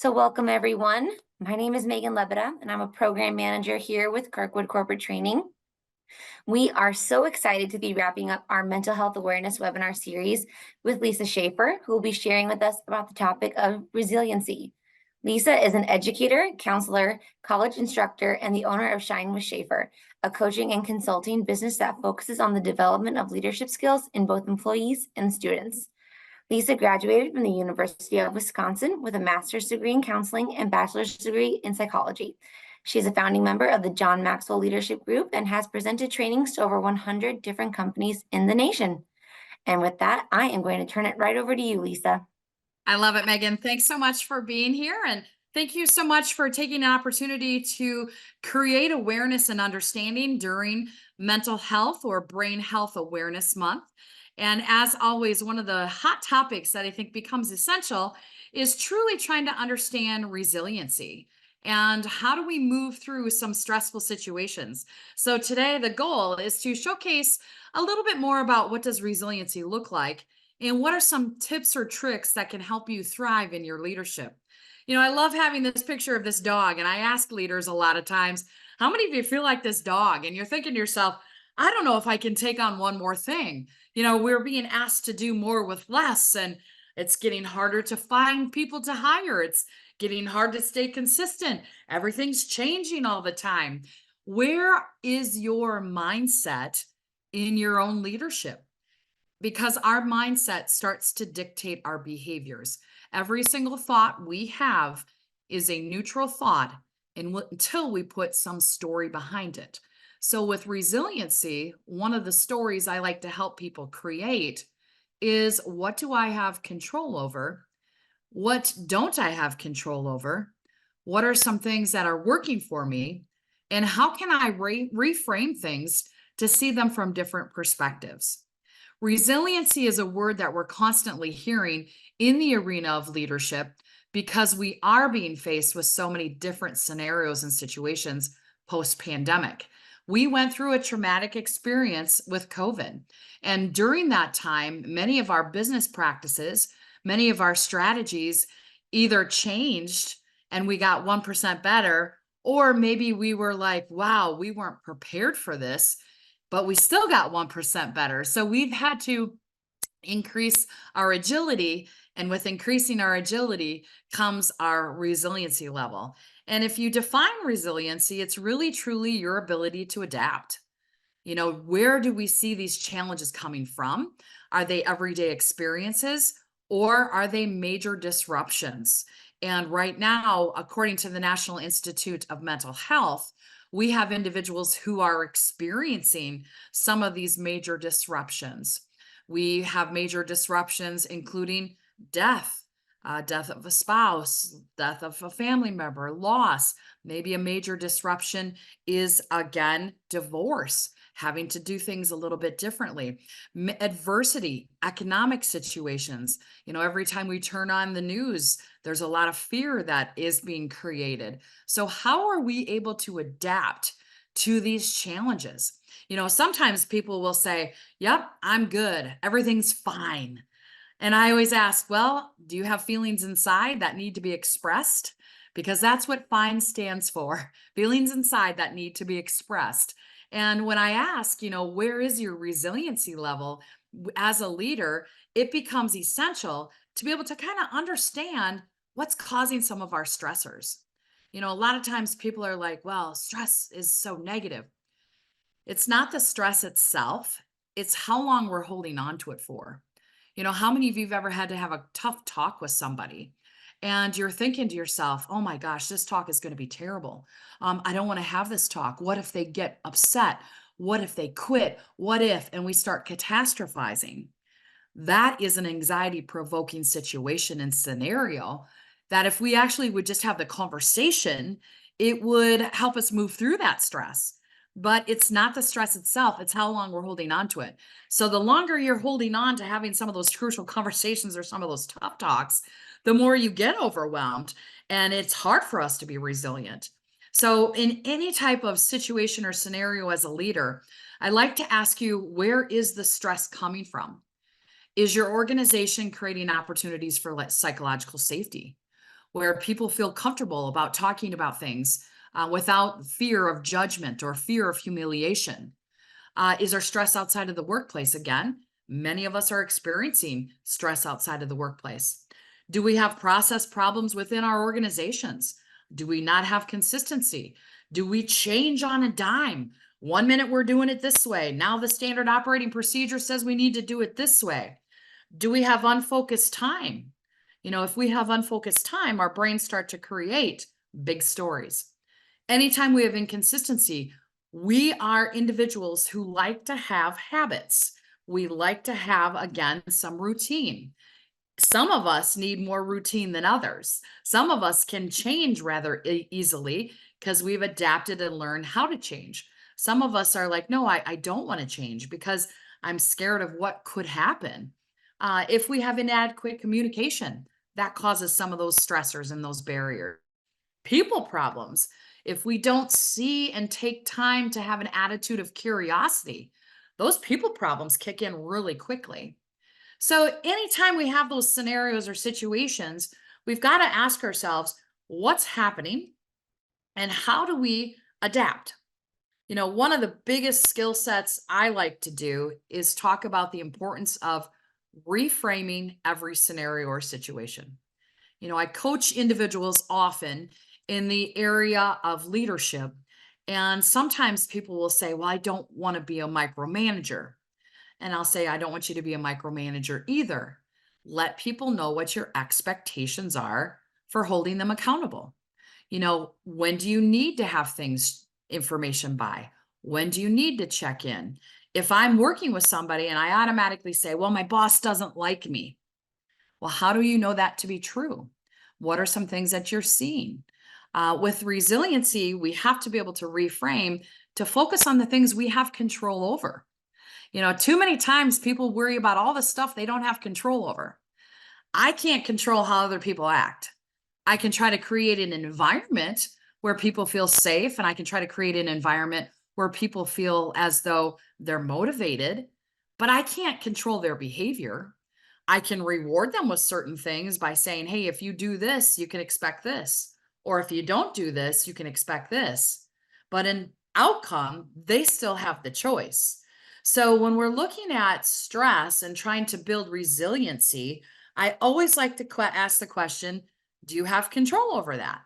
So welcome everyone. My name is Megan Lebeda and I'm a program manager here with Kirkwood Corporate Training. We are so excited to be wrapping up our mental health awareness webinar series with Lisa Schaefer, who will be sharing with us about the topic of resiliency. Lisa is an educator, counselor, college instructor, and the owner of Shine with Schaefer, a coaching and consulting business that focuses on the development of leadership skills in both employees and students. Lisa graduated from the University of Wisconsin with a master's degree in counseling and bachelor's degree in psychology. She is a founding member of the John Maxwell Leadership Group and has presented trainings to over 100 different companies in the nation. And with that, I am going to turn it right over to you, Lisa. I love it, Megan. Thanks so much for being here. And thank you so much for taking an opportunity to create awareness and understanding during Mental Health or Brain Health Awareness Month. And as always, one of the hot topics that I think becomes essential is truly trying to understand resiliency and how do we move through some stressful situations. So today the goal is to showcase a little bit more about what does resiliency look like and what are some tips or tricks that can help you thrive in your leadership. I love having this picture of this dog, and I ask leaders a lot of times, how many of you feel like this dog? And you're thinking to yourself, I don't know if I can take on one more thing. We're being asked to do more with less, and it's getting harder to find people to hire. It's getting hard to stay consistent. Everything's changing all the time. Where is your mindset in your own leadership? Because our mindset starts to dictate our behaviors. Every single thought we have is a neutral thought until we put some story behind it. So, with resiliency, one of the stories I like to help people create is, what do I have control over? What don't I have control over? What are some things that are working for me? And how can I reframe things to see them from different perspectives? Resiliency is a word that we're constantly hearing in the arena of leadership because we are being faced with so many different scenarios and situations post-pandemic. We went through a traumatic experience with COVID. And during that time, many of our business practices, many of our strategies either changed and we got 1% better, or maybe we were like, wow, we weren't prepared for this, but we still got 1% better. So we've had to increase our agility. And with increasing our agility comes our resiliency level. And if you define resiliency, it's really truly your ability to adapt. Where do we see these challenges coming from? Are they everyday experiences or are they major disruptions? And right now, according to the National Institute of Mental Health, we have individuals who are experiencing some of these major disruptions. We have major disruptions, including death, death of a spouse, death of a family member, loss. Maybe a major disruption is, again, divorce, having to do things a little bit differently. Adversity, economic situations. Every time we turn on the news, there's a lot of fear that is being created. So how are we able to adapt to these challenges? Sometimes people will say, yep, I'm good. Everything's fine. And I always ask, well, do you have feelings inside that need to be expressed? Because that's what FINE stands for, feelings inside that need to be expressed. And when I ask, where is your resiliency level as a leader, it becomes essential to be able to kind of understand what's causing some of our stressors. A lot of times people are like, well, stress is so negative. It's not the stress itself, it's how long we're holding on to it for. How many of you have ever had to have a tough talk with somebody and you're thinking to yourself, oh my gosh, this talk is going to be terrible. I don't want to have this talk. What if they get upset? What if they quit? What if? And we start catastrophizing. That is an anxiety provoking situation and scenario that if we actually would just have the conversation, it would help us move through that stress. But it's not the stress itself, it's how long we're holding on to it. So the longer you're holding on to having some of those crucial conversations or some of those tough talks, the more you get overwhelmed, and it's hard for us to be resilient. So in any type of situation or scenario as a leader, I like to ask you, where is the stress coming from? Is your organization creating opportunities for psychological safety? where people feel comfortable about talking about things without fear of judgment or fear of humiliation. Is there stress outside of the workplace? Again, many of us are experiencing stress outside of the workplace. Do we have process problems within our organizations? Do we not have consistency? Do we change on a dime? One minute we're doing it this way. Now the standard operating procedure says we need to do it this way. Do we have unfocused time? If we have unfocused time, our brains start to create big stories. Anytime we have inconsistency, we are individuals who like to have habits. We like to have, again, some routine. Some of us need more routine than others. Some of us can change rather easily because we've adapted and learned how to change. Some of us are like, no, I don't want to change because I'm scared of what could happen. If we have inadequate communication, that causes some of those stressors and those barriers. People problems. If we don't see and take time to have an attitude of curiosity, those people problems kick in really quickly. So, anytime we have those scenarios or situations, we've got to ask ourselves what's happening and how do we adapt? One of the biggest skill sets I like to do is talk about the importance of reframing every scenario or situation. I coach individuals often in the area of leadership. And sometimes people will say, well, I don't want to be a micromanager. And I'll say, I don't want you to be a micromanager either. Let people know what your expectations are for holding them accountable. When do you need to have things, information by? When do you need to check in? If I'm working with somebody and I automatically say, well, my boss doesn't like me. Well, how do you know that to be true? What are some things that you're seeing? With resiliency, we have to be able to reframe to focus on the things we have control over. Too many times people worry about all the stuff they don't have control over. I can't control how other people act. I can try to create an environment where people feel safe, and I can try to create an environment where people feel as though they're motivated, but I can't control their behavior. I can reward them with certain things by saying, hey, if you do this, you can expect this. Or if you don't do this, you can expect this. But in outcome, they still have the choice. So when we're looking at stress and trying to build resiliency, I always like to ask the question, do you have control over that?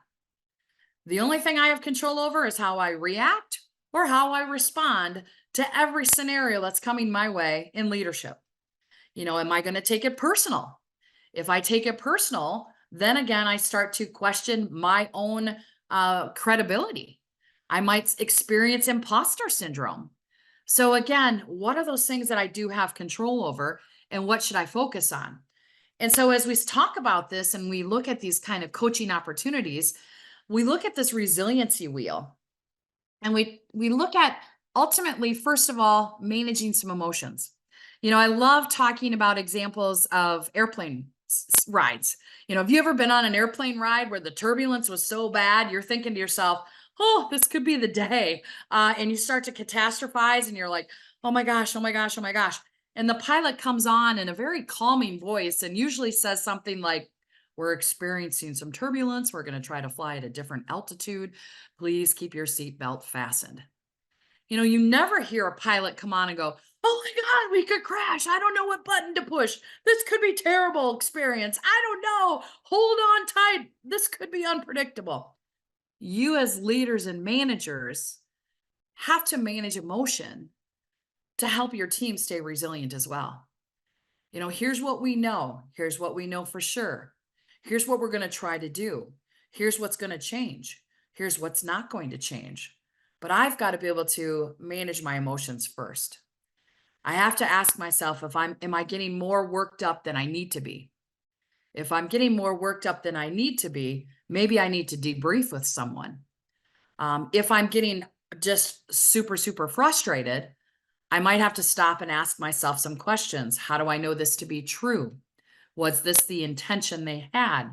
The only thing I have control over is how I react or how I respond to every scenario that's coming my way in leadership. Am I going to take it personal? If I take it personal, then again, I start to question my own credibility. I might experience imposter syndrome. So, again, what are those things that I do have control over, and what should I focus on? And so, as we talk about this and we look at these kind of coaching opportunities, we look at this resiliency wheel, and we look at ultimately, first of all, managing some emotions. I love talking about examples of airplane rides. Have you ever been on an airplane ride where the turbulence was so bad, you're thinking to yourself, oh, this could be the day. And you start to catastrophize and you're like, oh my gosh, oh my gosh, oh my gosh. And the pilot comes on in a very calming voice and usually says something like, we're experiencing some turbulence. We're going to try to fly at a different altitude. Please keep your seatbelt fastened. You never hear a pilot come on and go, oh my God, we could crash. I don't know what button to push. This could be terrible experience. I don't know. Hold on tight. This could be unpredictable. You as leaders and managers have to manage emotion to help your team stay resilient as well. Here's what we know. Here's what we know for sure. Here's what we're going to try to do. Here's what's going to change. Here's what's not going to change. But I've got to be able to manage my emotions first. I have to ask myself am I getting more worked up than I need to be? If I'm getting more worked up than I need to be, maybe I need to debrief with someone. If I'm getting just super, super frustrated, I might have to stop and ask myself some questions. How do I know this to be true? Was this the intention they had?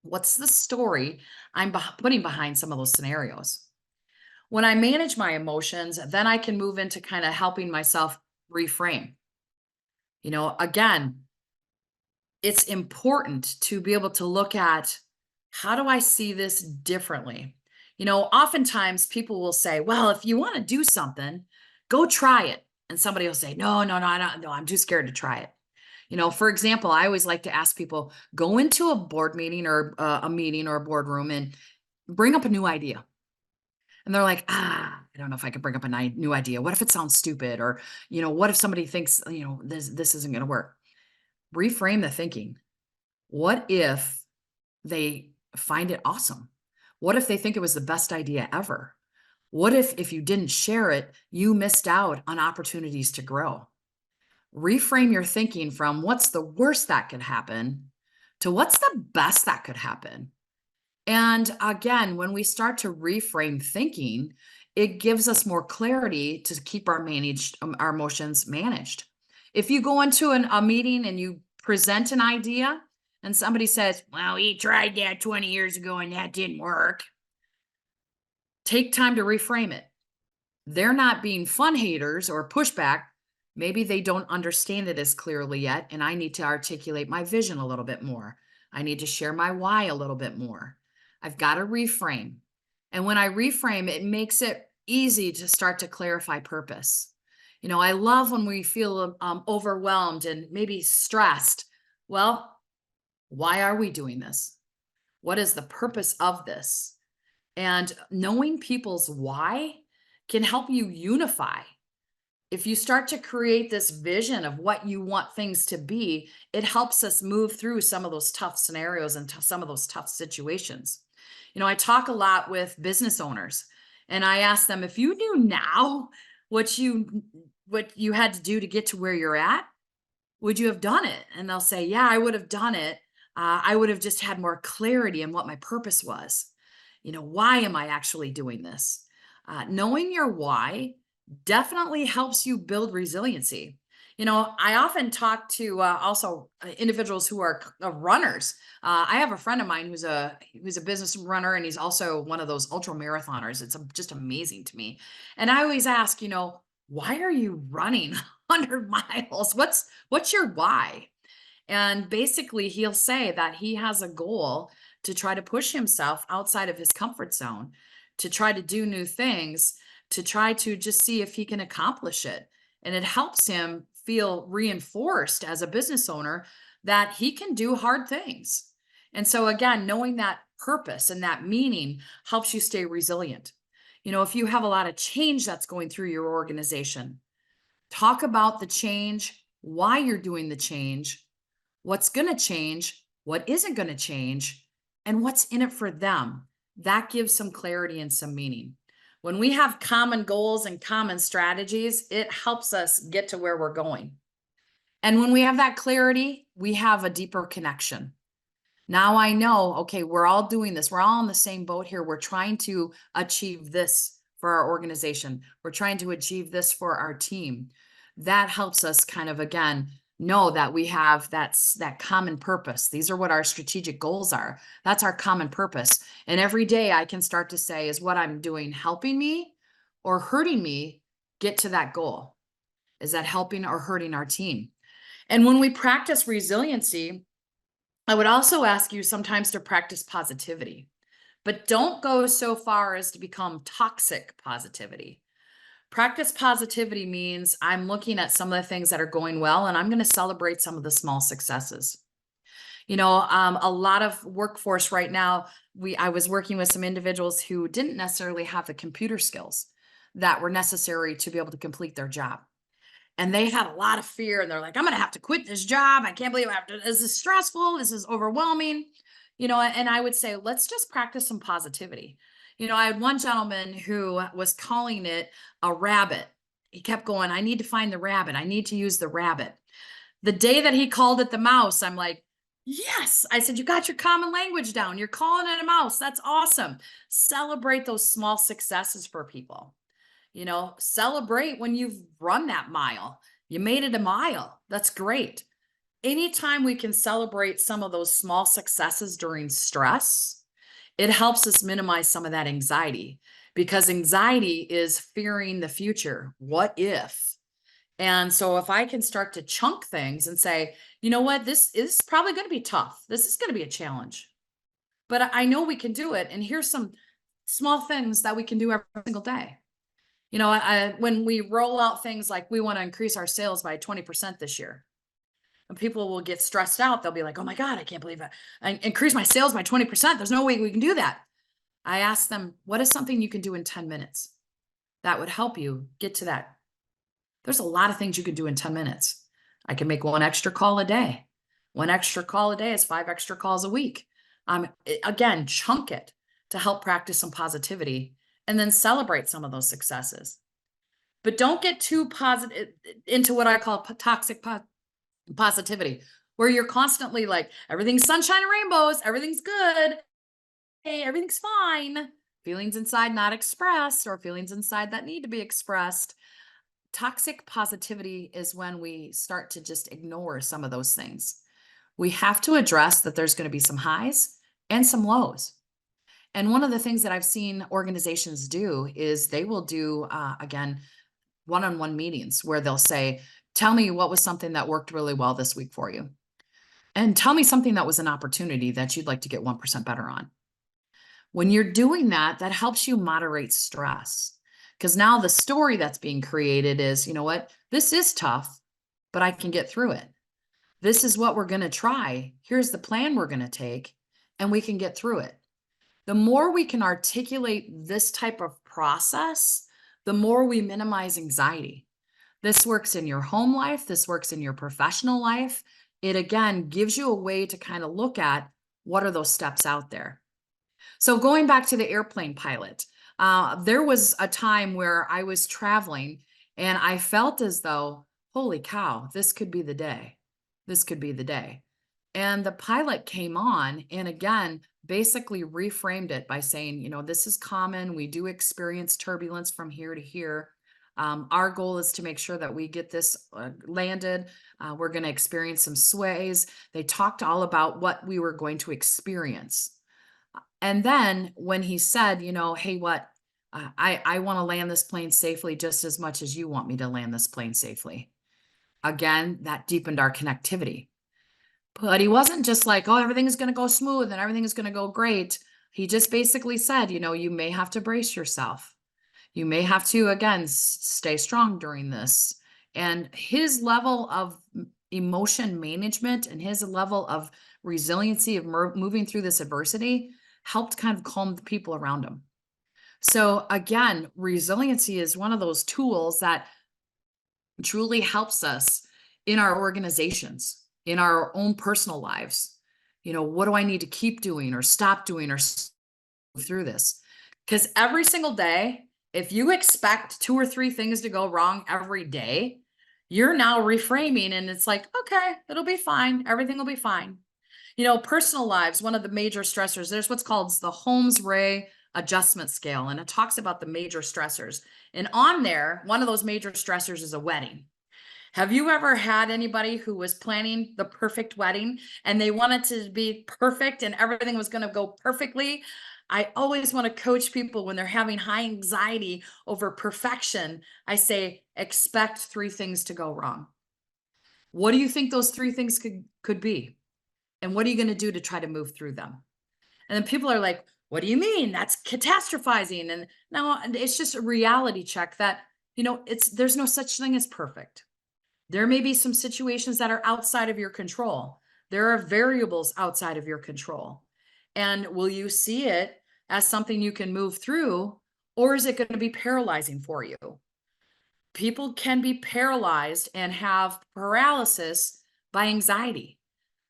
What's the story I'm putting behind some of those scenarios? When I manage my emotions, then I can move into kind of helping myself reframe. Again, it's important to be able to look at How do I see this differently? Oftentimes people will say, well, if you want to do something, go try it. And somebody will say, no, no, no, I don't, no, I'm too scared to try it. For example, I always like to ask people, go into a board meeting or a meeting or a boardroom and bring up a new idea. And they're like, I don't know if I can bring up a new idea. What if it sounds stupid? Or, what if somebody thinks, this isn't going to work? Reframe the thinking. What if they find it awesome? What if they think it was the best idea ever? What if you didn't share it, you missed out on opportunities to grow? Reframe your thinking from what's the worst that could happen to what's the best that could happen. And again, when we start to reframe thinking, it gives us more clarity to keep our emotions managed. If you go into a meeting and you present an idea and somebody says, well, he tried that 20 years ago and that didn't work, take time to reframe it. They're not being fun haters or pushback. Maybe they don't understand it as clearly yet, and I need to articulate my vision a little bit more. I need to share my why a little bit more. I've got to reframe. And when I reframe, it makes it easy to start to clarify purpose. I love when we feel overwhelmed and maybe stressed. Well, why are we doing this? What is the purpose of this? And knowing people's why can help you unify. If you start to create this vision of what you want things to be, it helps us move through some of those tough scenarios and some of those tough situations. I talk a lot with business owners and I ask them, if you knew now what you had to do to get to where you're at, would you have done it? And they'll say, yeah, I would have done it. I would have just had more clarity in what my purpose was. Why am I actually doing this? Knowing your why definitely helps you build resiliency. I often talk to also individuals who are runners. I have a friend of mine who's a business runner, and he's also one of those ultra marathoners. It's just amazing to me. And I always ask, why are you running 100 miles? What's your why? And basically, he'll say that he has a goal to try to push himself outside of his comfort zone, to try to do new things, to try to just see if he can accomplish it. And it helps him feel reinforced as a business owner that he can do hard things. And so, again, knowing that purpose and that meaning helps you stay resilient. If you have a lot of change that's going through your organization, talk about the change, why you're doing the change, what's going to change, what isn't going to change, and what's in it for them. That gives some clarity and some meaning. When we have common goals and common strategies, it helps us get to where we're going. And when we have that clarity, we have a deeper connection. Now I know, okay, we're all doing this. We're all in the same boat here. We're trying to achieve this for our organization. We're trying to achieve this for our team. That helps us kind of, again, know that we have that common purpose. These are what our strategic goals are. That's our common purpose. And every day I can start to say, is what I'm doing helping me or hurting me get to that goal? Is that helping or hurting our team? And when we practice resiliency, I would also ask you sometimes to practice positivity, but don't go so far as to become toxic positivity. Practice positivity means I'm looking at some of the things that are going well, and I'm going to celebrate some of the small successes. A lot of workforce right now, I was working with some individuals who didn't necessarily have the computer skills that were necessary to be able to complete their job. And they had a lot of fear, and they're like, I'm going to have to quit this job. I can't believe I have to, this is stressful. This is overwhelming, and I would say, let's just practice some positivity. I had one gentleman who was calling it a rabbit. He kept going, I need to find the rabbit. I need to use the rabbit. The day that he called it the mouse, I'm like, yes. I said, you got your common language down. You're calling it a mouse. That's awesome. Celebrate those small successes for people. Celebrate when you've run that mile. You made it a mile. That's great. Anytime we can celebrate some of those small successes during stress, it helps us minimize some of that anxiety, because anxiety is fearing the future. What if? And so if I can start to chunk things and say, you know what, this is probably going to be tough. This is going to be a challenge. but I know we can do it. And here's some small things that we can do every single day. When we roll out things like we want to increase our sales by 20% this year, and people will get stressed out. They'll be like, oh my God, I can't believe it. I increase my sales by 20%. There's no way we can do that. I ask them, what is something you can do in 10 minutes that would help you get to that? There's a lot of things you can do in 10 minutes. I can make one extra call a day. One extra call a day is 5 extra calls a week. Again, chunk it to help practice some positivity and then celebrate some of those successes. But don't get too positive into what I call toxic positivity, where you're constantly like, everything's sunshine and rainbows, everything's good, hey, everything's fine. Feelings inside not expressed, or feelings inside that need to be expressed. Toxic positivity is when we start to just ignore some of those things. We have to address that there's going to be some highs and some lows. And one of the things that I've seen organizations do is they will do, again, one-on-one meetings where they'll say, tell me what was something that worked really well this week for you. And tell me something that was an opportunity that you'd like to get 1% better on. When you're doing that, that helps you moderate stress. Because now the story that's being created is, you know what, this is tough, but I can get through it. This is what we're going to try. Here's the plan we're going to take, and we can get through it. The more we can articulate this type of process, the more we minimize anxiety. This works in your home life. This works in your professional life. It, again, gives you a way to kind of look at what are those steps out there. So going back to the airplane pilot, there was a time where I was traveling and I felt as though, holy cow, this could be the day. This could be the day. And the pilot came on and again, basically reframed it by saying, this is common. We do experience turbulence from here to here. Our goal is to make sure that we get this landed. We're going to experience some sways. They talked all about what we were going to experience. And then when he said, hey, I want to land this plane safely just as much as you want me to land this plane safely. Again, that deepened our connectivity. But he wasn't just like, oh, everything is going to go smooth and everything is going to go great. He just basically said, you may have to brace yourself. You may have to, again, stay strong during this. And his level of emotion management and his level of resiliency of moving through this adversity helped kind of calm the people around him. So again, resiliency is one of those tools that truly helps us in our organizations, in our own personal lives. What do I need to keep doing or stop doing or through this? Because every single day, if you expect 2 or 3 things to go wrong every day, you're now reframing and it's like, okay, it'll be fine. Everything will be fine. Personal lives, one of the major stressors, there's what's called the Holmes-Ray adjustment scale, and it talks about the major stressors. And on there, one of those major stressors is a wedding. Have you ever had anybody who was planning the perfect wedding and they wanted to be perfect and everything was going to go perfectly? I always want to coach people when they're having high anxiety over perfection. I say, expect 3 things to go wrong. What do you think those 3 things could be? And what are you going to do to try to move through them? And then people are like, what do you mean? That's catastrophizing. And no, it's just a reality check that, there's no such thing as perfect. There may be some situations that are outside of your control. There are variables outside of your control. And will you see it as something you can move through, or is it going to be paralyzing for you? People can be paralyzed and have paralysis by anxiety.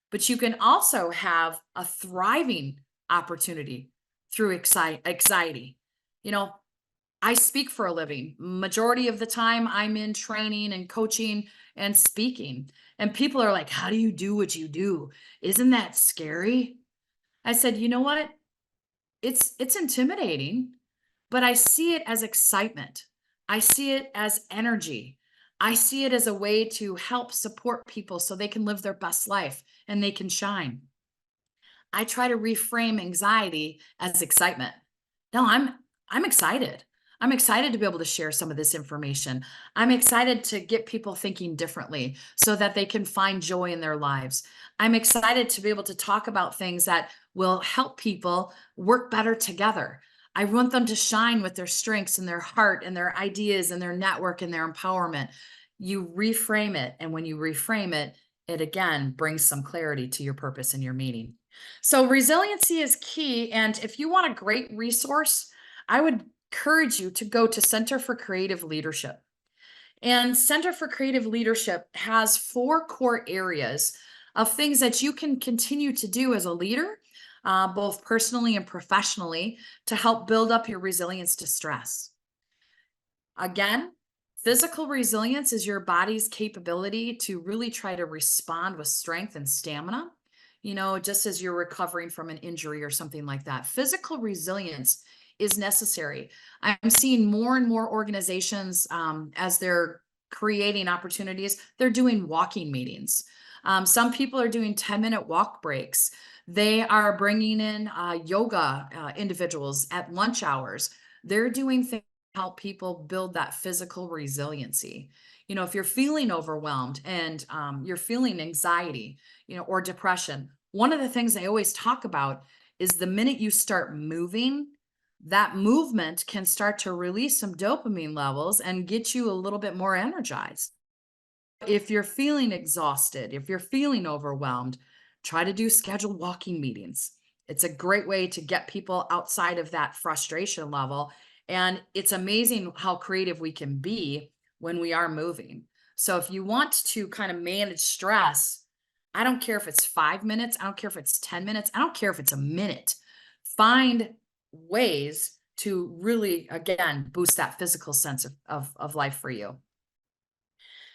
But you can also have a thriving opportunity through anxiety. I speak for a living. Majority of the time I'm in training and coaching and speaking. And people are like, how do you do what you do? Isn't that scary? I said, you know what? It's intimidating, but I see it as excitement. I see it as energy. I see it as a way to help support people so they can live their best life and they can shine. I try to reframe anxiety as excitement. No, I'm excited. I'm excited to be able to share some of this information. I'm excited to get people thinking differently so that they can find joy in their lives. I'm excited to be able to talk about things that will help people work better together. I want them to shine with their strengths and their heart and their ideas and their network and their empowerment. You reframe it. And when you reframe it, it again brings some clarity to your purpose and your meaning. So, resiliency is key. And if you want a great resource, I would encourage you to go to Center for Creative Leadership. And Center for Creative Leadership has 4 core areas of things that you can continue to do as a leader, both personally and professionally, to help build up your resilience to stress. Again, physical resilience is your body's capability to really try to respond with strength and stamina, just as you're recovering from an injury or something like that. Physical resilience is necessary. I'm seeing more and more organizations as they're creating opportunities, they're doing walking meetings. Some people are doing 10-minute walk breaks. They are bringing in yoga individuals at lunch hours. They're doing things help people build that physical resiliency. If you're feeling overwhelmed and you're feeling anxiety, or depression, one of the things I always talk about is the minute you start moving, that movement can start to release some dopamine levels and get you a little bit more energized. If you're feeling exhausted, if you're feeling overwhelmed, try to do scheduled walking meetings. It's a great way to get people outside of that frustration level. And it's amazing how creative we can be when we are moving. So if you want to kind of manage stress, I don't care if it's 5 minutes, I don't care if it's 10 minutes, I don't care if it's a minute. Find ways to really, again, boost that physical sense of life for you.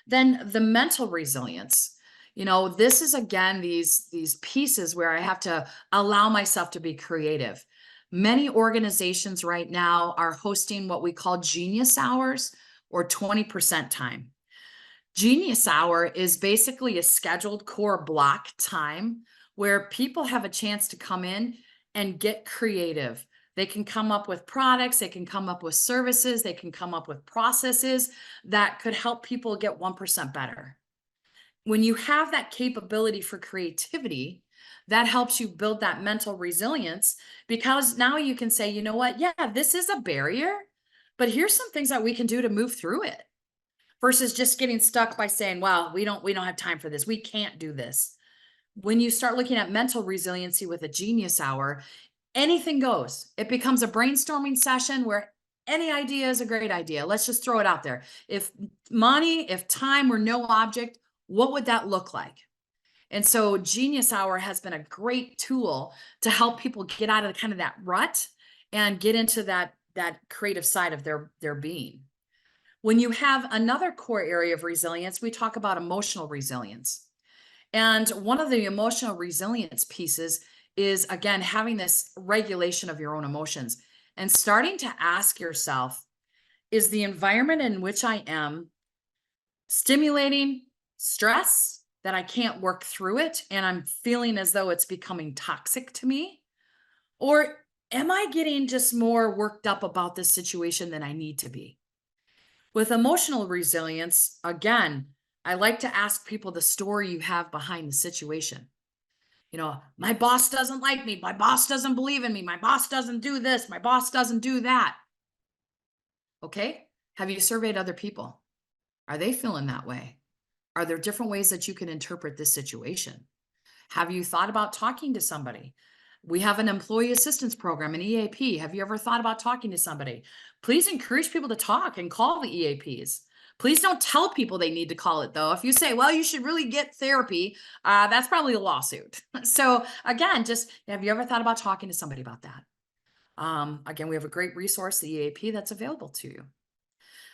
Then the mental resilience. This is again these pieces where I have to allow myself to be creative. Many organizations right now are hosting what we call genius hours or 20% time. Genius hour is basically a scheduled core block time where people have a chance to come in and get creative. They can come up with products, they can come up with services, they can come up with processes that could help people get 1% better. When you have that capability for creativity, that helps you build that mental resilience because now you can say, you know what? Yeah, this is a barrier, but here's some things that we can do to move through it versus just getting stuck by saying, well, we don't have time for this. We can't do this. When you start looking at mental resiliency with a genius hour, anything goes. It becomes a brainstorming session where any idea is a great idea. Let's just throw it out there. If money, if time were no object, what would that look like? And so Genius Hour has been a great tool to help people get out of kind of that rut and get into that creative side of their being. When you have another core area of resilience, we talk about emotional resilience. And one of the emotional resilience pieces is, again, having this regulation of your own emotions and starting to ask yourself, is the environment in which I am stimulating stress that I can't work through it and I'm feeling as though it's becoming toxic to me? Or am I getting just more worked up about this situation than I need to be? With emotional resilience, again, I like to ask people the story you have behind the situation. My boss doesn't like me. My boss doesn't believe in me. My boss doesn't do this. My boss doesn't do that. Okay. Have you surveyed other people? Are they feeling that way? Are there different ways that you can interpret this situation? Have you thought about talking to somebody? We have an employee assistance program, an EAP. Have you ever thought about talking to somebody? Please encourage people to talk and call the EAPs. Please don't tell people they need to call it, though. If you say, well, you should really get therapy, that's probably a lawsuit. So, again, just have you ever thought about talking to somebody about that? Again, we have a great resource, the EAP, that's available to you.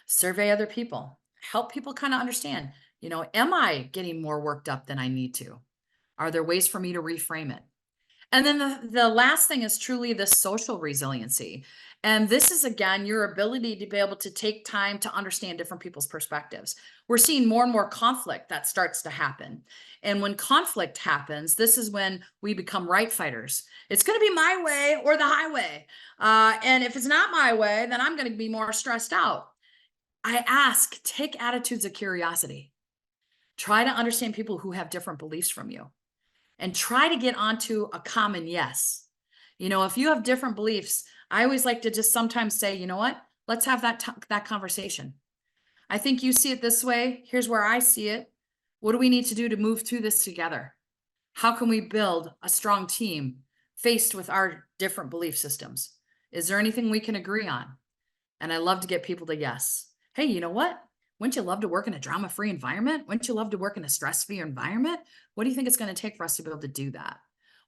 Survey other people, help people kind of understand, am I getting more worked up than I need to? Are there ways for me to reframe it? And then the last thing is truly the social resiliency. And this is, again, your ability to be able to take time to understand different people's perspectives. We're seeing more and more conflict that starts to happen. And when conflict happens, this is when we become right fighters. It's going to be my way or the highway. And if it's not my way, then I'm going to be more stressed out. I ask, take attitudes of curiosity. Try to understand people who have different beliefs from you. and try to get onto a common yes. If you have different beliefs, I always like to just sometimes say, you know what? Let's have that conversation. I think you see it this way. Here's where I see it. What do we need to do to move through this together? How can we build a strong team faced with our different belief systems? Is there anything we can agree on? And I love to get people to yes. Hey, you know what? Wouldn't you love to work in a drama free environment? Wouldn't you love to work in a stress free environment? What do you think it's going to take for us to be able to do that?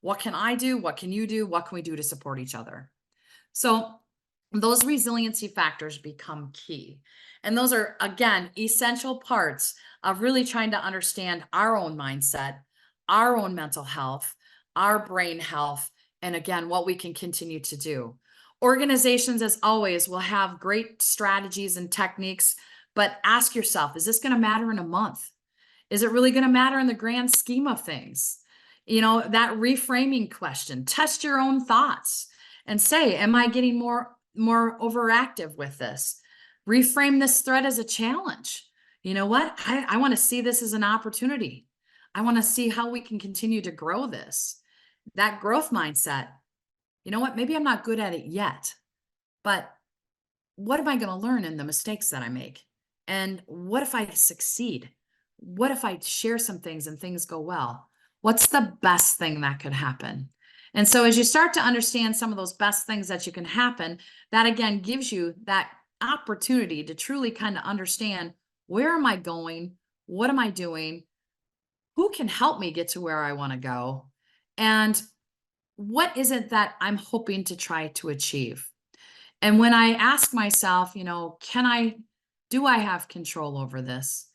What can I do? What can you do? What can we do to support each other? So those resiliency factors become key. And those are, again, essential parts of really trying to understand our own mindset, our own mental health, our brain health, and again, what we can continue to do. Organizations, as always, will have great strategies and techniques, but ask yourself, is this going to matter in a month? Is it really going to matter in the grand scheme of things? That reframing question, test your own thoughts and say, am I getting more overactive with this? Reframe this threat as a challenge. You know what? I want to see this as an opportunity. I want to see how we can continue to grow this. That growth mindset, you know what? Maybe I'm not good at it yet, but what am I going to learn in the mistakes that I make? And what if I succeed? What if I share some things and things go well? What's the best thing that could happen? And so as you start to understand some of those best things that you can happen, that again gives you that opportunity to truly kind of understand, where am I going? What am I doing? Who can help me get to where I want to go? And what is it that I'm hoping to try to achieve? And when I ask myself, do I have control over this?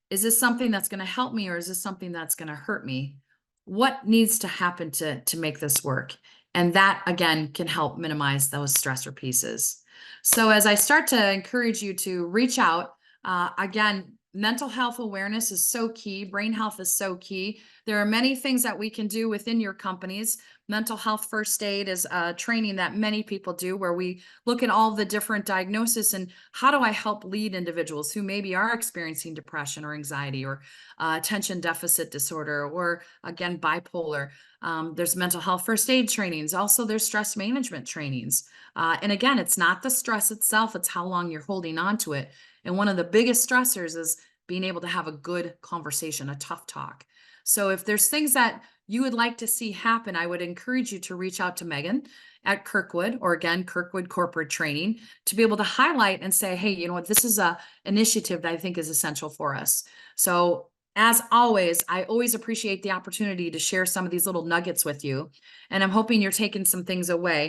Is this something that's going to help me, or is this something that's going to hurt me? What needs to happen to make this work? And that again can help minimize those stressor pieces. So as I start to encourage you to reach out, again, mental health awareness is so key. Brain health is so key. There are many things that we can do within your companies. Mental health first aid is a training that many people do, where we look at all the different diagnoses and how do I help lead individuals who maybe are experiencing depression or anxiety or attention deficit disorder, or again, bipolar. There's mental health first aid trainings. Also, there's stress management trainings. And again, it's not the stress itself, it's how long you're holding on to it. And one of the biggest stressors is being able to have a good conversation, a tough talk. So if there's things that you would like to see happen, I would encourage you to reach out to Megan at Kirkwood, or again, Kirkwood Corporate Training, to be able to highlight and say, hey, you know what, this is a initiative that I think is essential for us. So as always, I always appreciate the opportunity to share some of these little nuggets with you. And I'm hoping you're taking some things away.